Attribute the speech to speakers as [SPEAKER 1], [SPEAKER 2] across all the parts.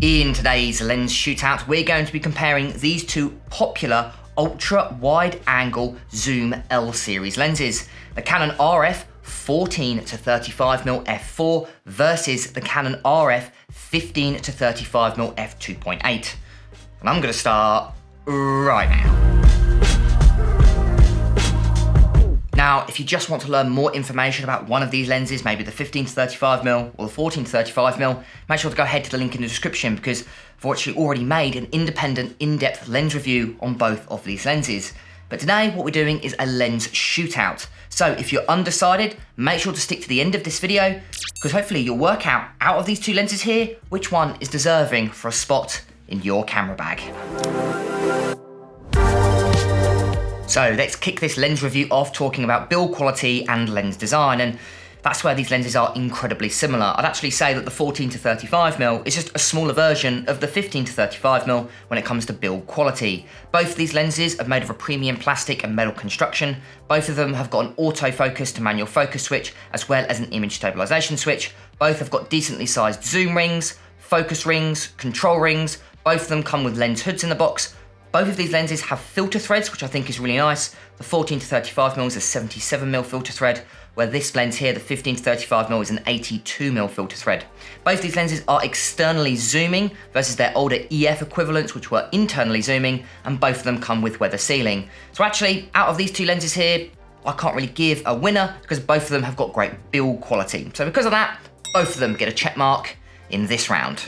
[SPEAKER 1] In today's lens shootout, we're going to be comparing these two popular ultra wide angle zoom L series lenses, the Canon RF 14 to 35mm f4 versus the Canon RF 15 to 35mm f2.8. And I'm going to start right now. Now, if you just want to learn more information about one of these lenses, maybe the 15 to 35mm or the 14 to 35mm, make sure to go ahead to the link in the description because I've actually already made an independent, in-depth lens review on both of these lenses. But today, what we're doing is a lens shootout. So if you're undecided, make sure to stick to the end of this video because hopefully you'll work out of these two lenses here, which one is deserving for a spot in your camera bag. So let's kick this lens review off talking about build quality and lens design, and that's where these lenses are incredibly similar. I'd actually say that the 14 to 35mm is just a smaller version of the 15 to 35mm when it comes to build quality. Both of these lenses are made of a premium plastic and metal construction. Both of them have got an autofocus to manual focus switch as well as an image stabilization switch. Both have got decently sized zoom rings, focus rings, control rings. Both of them come with lens hoods in the box. Both of these lenses have filter threads, which I think is really nice. The 14 to 35mm is a 77mm filter thread, where this lens here, the 15 to 35mm, is an 82mm filter thread. Both these lenses are externally zooming versus their older EF equivalents, which were internally zooming, and both of them come with weather sealing. So actually, out of these two lenses here, I can't really give a winner because both of them have got great build quality. So because of that, both of them get a check mark in this round.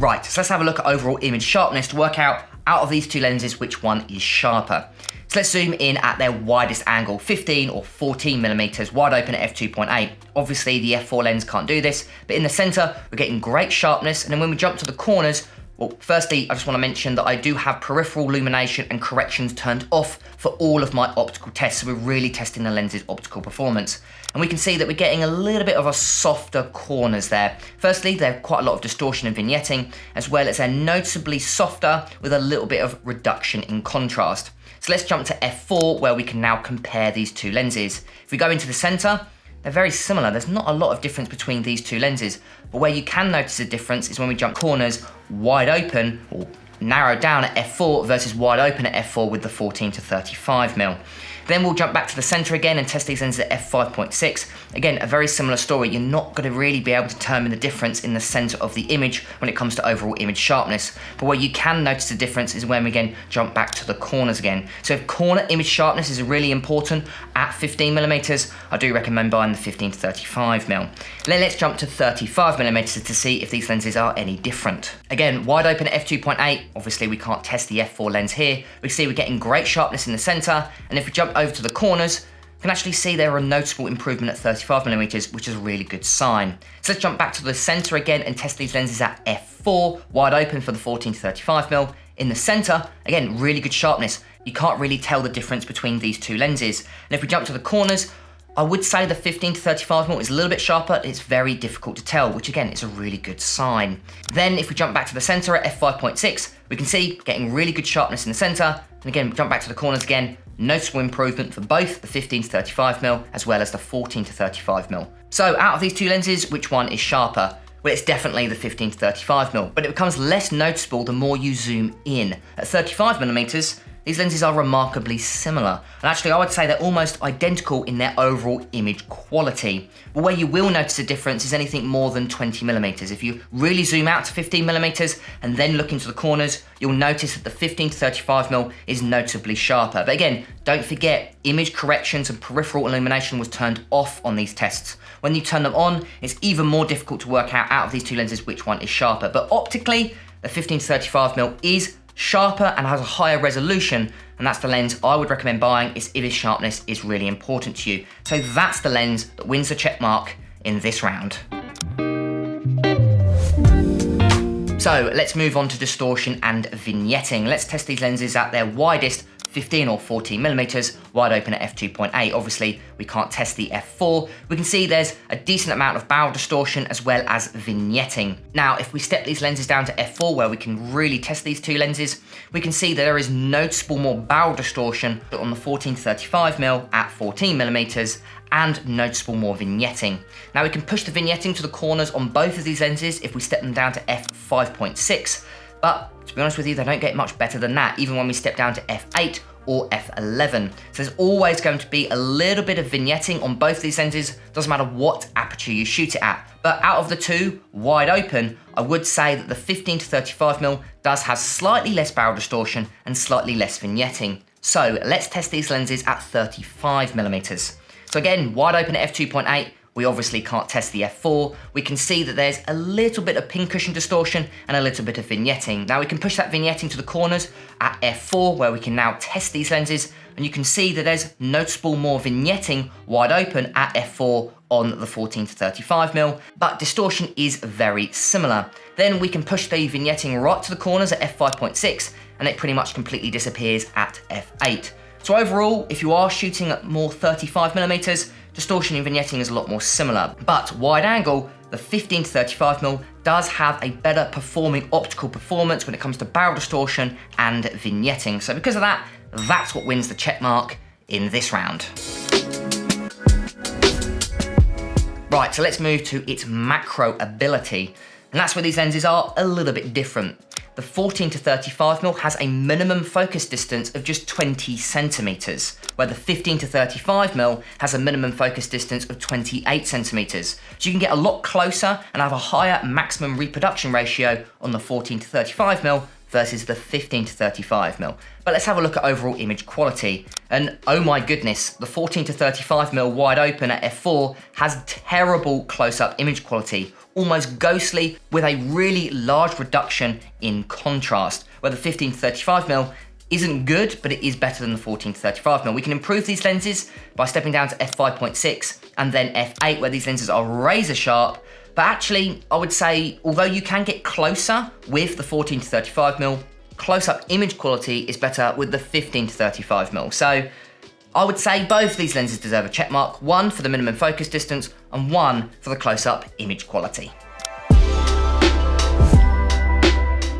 [SPEAKER 1] Right, so let's have a look at overall image sharpness to work out of these two lenses which one is sharper. So let's zoom in at their widest angle, 15 or 14mm wide open at f2.8. Obviously the f4 lens can't do this, but in the center we're getting great sharpness, and then when we jump to the corners, well, firstly, I just want to mention that I do have peripheral illumination and corrections turned off for all of my optical tests, so we're really testing the lens's optical performance. And we can see that we're getting a little bit of a softer corners there. Firstly, there's quite a lot of distortion and vignetting, as well as they're noticeably softer with a little bit of reduction in contrast. So let's jump to f4, where we can now compare these two lenses. If we go into the center, they're very similar. There's not a lot of difference between these two lenses, but where you can notice a difference is when we jump corners wide open or narrowed down at f4 versus wide open at f4 with the 14 to 35mm. Then we'll jump back to the center again and test these lenses at f5.6. Again, a very similar story. You're not going to really be able to determine the difference in the center of the image when it comes to overall image sharpness. But where you can notice the difference is when we again jump back to the corners again. So if corner image sharpness is really important at 15mm, I do recommend buying the 15 to 35mm. Then let's jump to 35mm to see if these lenses are any different. Again, wide open at f2.8, obviously we can't test the f4 lens here. We can see we're getting great sharpness in the center, and if we jump over to the corners, you can actually see there are a noticeable improvement at 35mm, which is a really good sign. So let's jump back to the center again and test these lenses at f4, wide open for the 14 to 35mm. In the center, again, really good sharpness. You can't really tell the difference between these two lenses. And if we jump to the corners, I would say the 15 to 35mm is a little bit sharper. It's very difficult to tell, which again is a really good sign. Then if we jump back to the center at f5.6, we can see getting really good sharpness in the center. And again, jump back to the corners again, noticeable improvement for both the 15 to 35mm as well as the 14 to 35mm. So out of these two lenses, which one is sharper? Well, it's definitely the 15 to 35mm, but it becomes less noticeable the more you zoom in. At 35mm, these lenses are remarkably similar, and actually I would say they're almost identical in their overall image quality. But where you will notice a difference is anything more than 20mm. If you really zoom out to 15mm and then look into the corners, you'll notice that the 15 to 35mm is noticeably sharper. But again, don't forget, image corrections and peripheral illumination was turned off on these tests. When you turn them on, it's even more difficult to work out of these two lenses which one is sharper. But optically, the 15 to 35mm is sharper and has a higher resolution, and that's the lens I would recommend buying if its sharpness is really important to you. So that's the lens that wins the check mark in this round. So let's move on to distortion and vignetting. Let's test these lenses at their widest 15 or 14 millimeters, wide open at f2.8. Obviously, we can't test the f4. We can see there's a decent amount of barrel distortion as well as vignetting. Now, if we step these lenses down to f4, where we can really test these two lenses, we can see that there is noticeable more barrel distortion on the 14-35mm at 14 millimeters, and noticeable more vignetting. Now we can push the vignetting to the corners on both of these lenses if we step them down to f5.6, but to be honest with you, they don't get much better than that, even when we step down to f8 or f11. So there's always going to be a little bit of vignetting on both these lenses, doesn't matter what aperture you shoot it at. But out of the two, wide open, I would say that the 15-35mm does have slightly less barrel distortion and slightly less vignetting. So let's test these lenses at 35mm. So again, wide open at f2.8, we obviously can't test the f4. We can see that there's a little bit of pincushion distortion and a little bit of vignetting. Now we can push that vignetting to the corners at f4, where we can now test these lenses, and you can see that there's noticeable more vignetting wide open at f4 on the 14-35mm, but distortion is very similar. Then we can push the vignetting right to the corners at f5.6, and it pretty much completely disappears at f8. So overall, if you are shooting at more 35mm, distortion and vignetting is a lot more similar. But wide angle, the 15-35mm does have a better performing optical performance when it comes to barrel distortion and vignetting. So because of that, that's what wins the check mark in this round. Right, so let's move to its macro ability. And that's where these lenses are a little bit different. The 14-35mm has a minimum focus distance of just 20 centimeters, where the 15-35mm has a minimum focus distance of 28 centimeters. So you can get a lot closer and have a higher maximum reproduction ratio on the 14-35mm versus the 15-35mm. But let's have a look at overall image quality. And oh my goodness, the 14-35mm wide open at f4 has terrible close-up image quality, almost ghostly, with a really large reduction in contrast, where the 15-35mm isn't good, but it is better than the 14-35mm. We can improve these lenses by stepping down to f5.6 and then f8, where these lenses are razor sharp. But actually, I would say, although you can get closer with the 14-35mm, close-up image quality is better with the 15-35mm. So I would say both these lenses deserve a check mark, one for the minimum focus distance and one for the close-up image quality.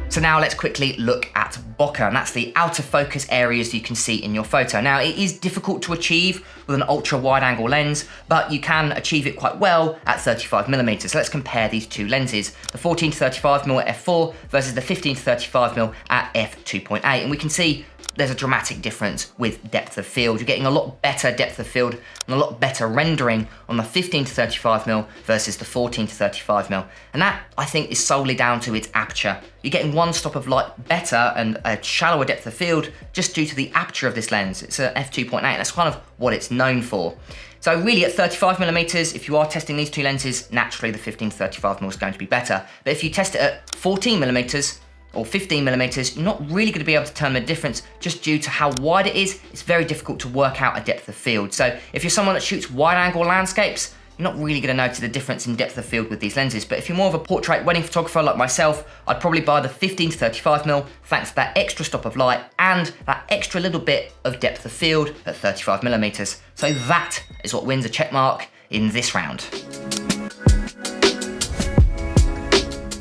[SPEAKER 1] So now let's quickly look at bokeh, and that's the outer focus areas you can see in your photo. Now it is difficult to achieve with an ultra wide angle lens, but you can achieve it quite well at 35mm. So let's compare these two lenses, the 14-35mm at f4 versus the 15-35mm at f2.8. And we can see there's a dramatic difference with depth of field. You're getting a lot better depth of field and a lot better rendering on the 15-35mm versus the 14-35mm. And that, I think, is solely down to its aperture. You're getting one stop of light better and a shallower depth of field just due to the aperture of this lens. It's a f2.8, that's kind of what it's known for. So really at 35mm, if you are testing these two lenses, naturally the 15-35mm is going to be better. But if you test it at 14mm, or 15mm, you're not really going to be able to tell the difference just due to how wide it is. It's very difficult to work out a depth of field. So if you're someone that shoots wide angle landscapes, you're not really going to notice the difference in depth of field with these lenses. But if you're more of a portrait wedding photographer like myself, I'd probably buy the 15-35mm thanks to that extra stop of light and that extra little bit of depth of field at 35mm. So that is what wins a check mark in this round.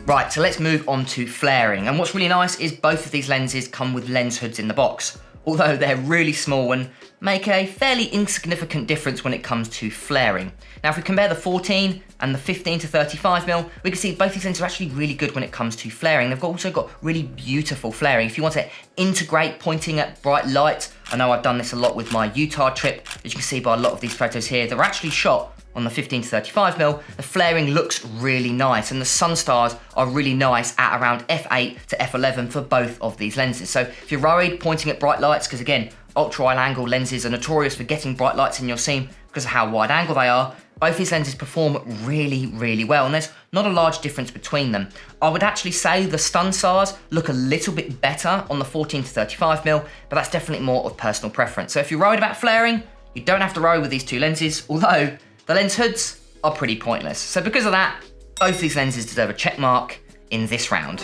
[SPEAKER 1] Right, so let's move on to flaring. And what's really nice is both of these lenses come with lens hoods in the box, although they're really small and make a fairly insignificant difference when it comes to flaring. Now, if we compare the 14 and the 15-35mm, we can see both these lenses are actually really good when it comes to flaring. They've also got really beautiful flaring. If you want to integrate pointing at bright light, I know I've done this a lot with my Utah trip. As you can see by a lot of these photos here, they're actually shot on the 15-35mm, the flaring looks really nice and the sun stars are really nice at around f8 to f11 for both of these lenses. So if you're worried pointing at bright lights, because again, ultra wide angle lenses are notorious for getting bright lights in your scene because of how wide angle they are, both these lenses perform really, really well, and there's not a large difference between them. I would actually say the stun stars look a little bit better on the 14-35mm, but that's definitely more of personal preference. So if you're worried about flaring, you don't have to worry with these two lenses, although the lens hoods are pretty pointless. So because of that, both these lenses deserve a check mark in this round.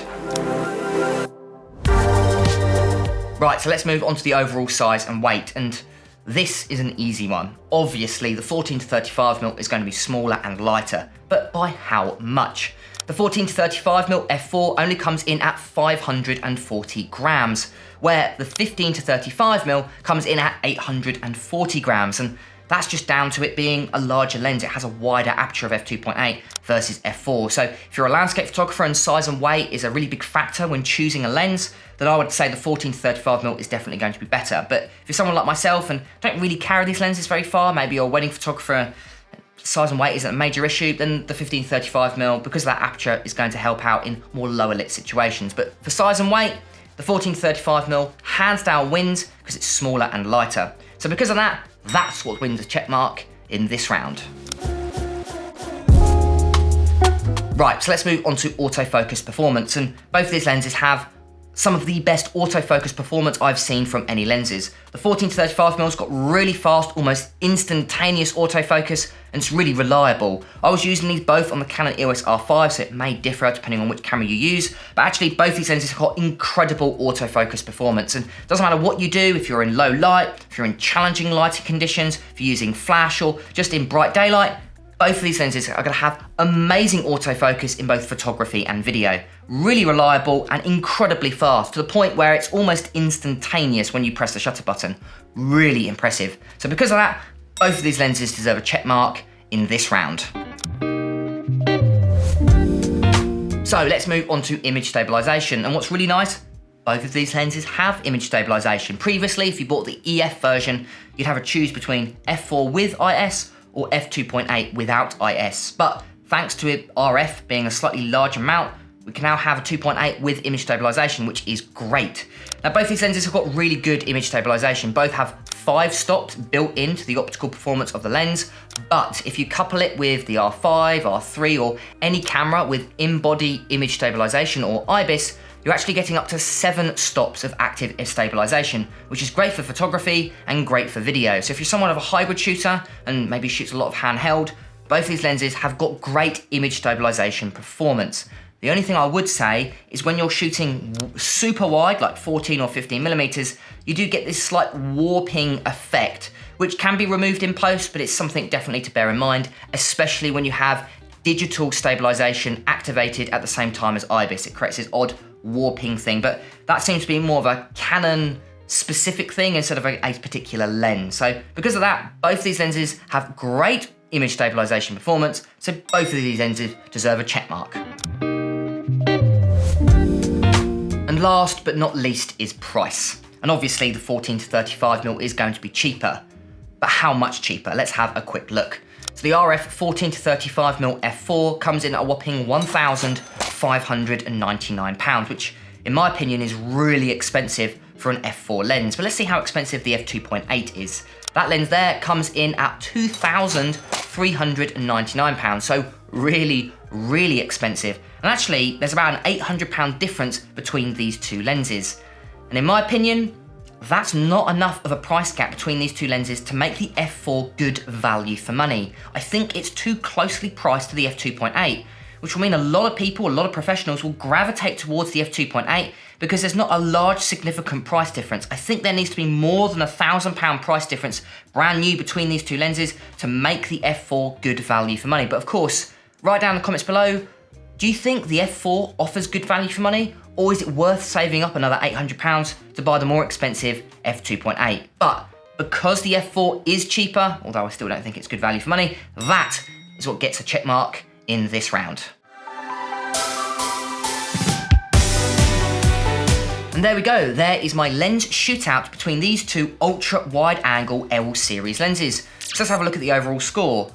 [SPEAKER 1] Right, so let's move on to the overall size and weight, and this is an easy one. Obviously, the 14 to 35mm is going to be smaller and lighter, but by how much? The 14 to 35mm f4 only comes in at 540 grams, where the 15 to 35mm comes in at 840 grams, and that's just down to it being a larger lens. It has a wider aperture of f2.8 versus f4. So if you're a landscape photographer and size and weight is a really big factor when choosing a lens, then I would say the 14 to 35mm is definitely going to be better. But if you're someone like myself and don't really carry these lenses very far, maybe you're a wedding photographer, size and weight isn't a major issue, then the 15 to 35mm, because of that aperture, is going to help out in more lower lit situations. But for size and weight, the 14 to 35mm hands down wins because it's smaller and lighter. So because of that, that's what wins a check mark in this round. Right, so let's move on to autofocus performance, and both of these lenses have some of the best autofocus performance I've seen from any lenses. The 14 to 35mm's got really fast, almost instantaneous autofocus, and it's really reliable. I was using these both on the Canon EOS R5, so it may differ depending on which camera you use, but actually both these lenses have got incredible autofocus performance, and it doesn't matter what you do, if you're in low light, if you're in challenging lighting conditions, if you're using flash or just in bright daylight, both of these lenses are going to have amazing autofocus in both photography and video. Really reliable and incredibly fast, to the point where it's almost instantaneous when you press the shutter button. Really impressive. So because of that, both of these lenses deserve a check mark in this round. So let's move on to image stabilization. And what's really nice, both of these lenses have image stabilization. Previously, if you bought the EF version, you'd have to choose between f4 with IS or f2.8 without IS. But thanks to it, RF being a slightly larger mount, we can now have a 2.8 with image stabilization, which is great. Now both these lenses have got really good image stabilization. Both have 5 stops built into the optical performance of the lens, but if you couple it with the R5, R3, or any camera with in-body image stabilization or IBIS, you're actually getting up to 7 stops of active stabilization, which is great for photography and great for video. So if you're somewhat of a hybrid shooter and maybe shoots a lot of handheld, both these lenses have got great image stabilization performance. The only thing I would say is when you're shooting super wide, like 14 or 15mm, you do get this slight warping effect, which can be removed in post, but it's something definitely to bear in mind, especially when you have digital stabilization activated at the same time as IBIS. It creates this odd warping thing, but that seems to be more of a Canon specific thing instead of a particular lens. So because of that, both these lenses have great image stabilization performance, so both of these lenses deserve a check mark. And last but not least is price. And obviously the 14 to 35mm is going to be cheaper, but how much cheaper? Let's have a quick look. So the RF 14 to 35mm f4 comes in at a whopping £1,599, which in my opinion is really expensive for an f4 lens. But let's see how expensive the f2.8 is. That lens there comes in at £2,399, so really, really expensive. And actually, there's about an £800 difference between these two lenses. And in my opinion, that's not enough of a price gap between these two lenses to make the f4 good value for money. I think it's too closely priced to the f2.8, which will mean a lot of people, a lot of professionals will gravitate towards the f2.8 because there's not a large significant price difference. I think there needs to be more than £1,000 price difference brand new between these two lenses to make the f4 good value for money. But of course, write down in the comments below, do you think the f4 offers good value for money, or is it worth saving up another £800 to buy the more expensive f2.8? But because the f4 is cheaper, although I still don't think it's good value for money, that is what gets a check mark in this round. And there we go, there is my lens shootout between these two ultra wide angle L series lenses. So let's have a look at the overall score.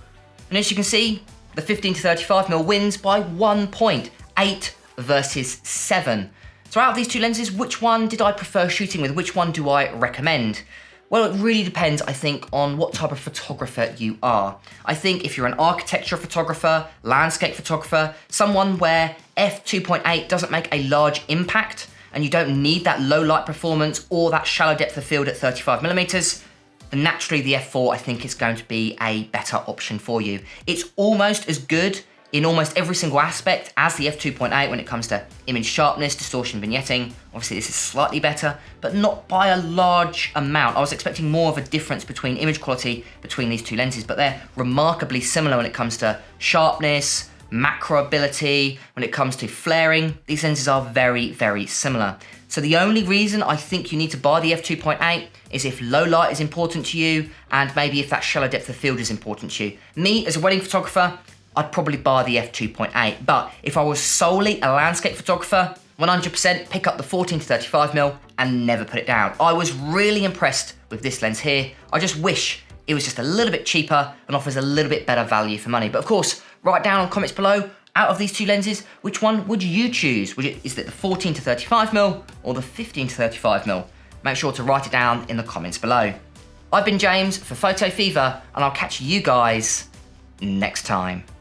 [SPEAKER 1] And as you can see, the 15 to 35mm wins by 1 point, 8 versus 7. So out of these two lenses, which one did I prefer shooting with? Which one do I recommend? Well, it really depends, I think, on what type of photographer you are. I think if you're an architecture photographer, landscape photographer, someone where f2.8 doesn't make a large impact and you don't need that low light performance or that shallow depth of field at 35mm, then naturally the f4 I think is going to be a better option for you. It's almost as good, in almost every single aspect as the f2.8 when it comes to image sharpness, distortion vignetting. Obviously this is slightly better, but not by a large amount. I was expecting more of a difference between image quality between these two lenses, but they're remarkably similar when it comes to sharpness, macro ability, when it comes to flaring. These lenses are very, very similar. So the only reason I think you need to buy the f2.8 is if low light is important to you, and maybe if that shallow depth of field is important to you. Me, as a wedding photographer, I'd probably buy the f2.8, but if I was solely a landscape photographer, 100% pick up the 14 to 35mm and never put it down. I was really impressed with this lens here. I just wish it was just a little bit cheaper and offers a little bit better value for money. But of course, write down in the comments below, out of these two lenses, which one would you choose? Is it the 14 to 35mm or the 15 to 35mm? Make sure to write it down in the comments below. I've been James for Photo Fever, and I'll catch you guys next time.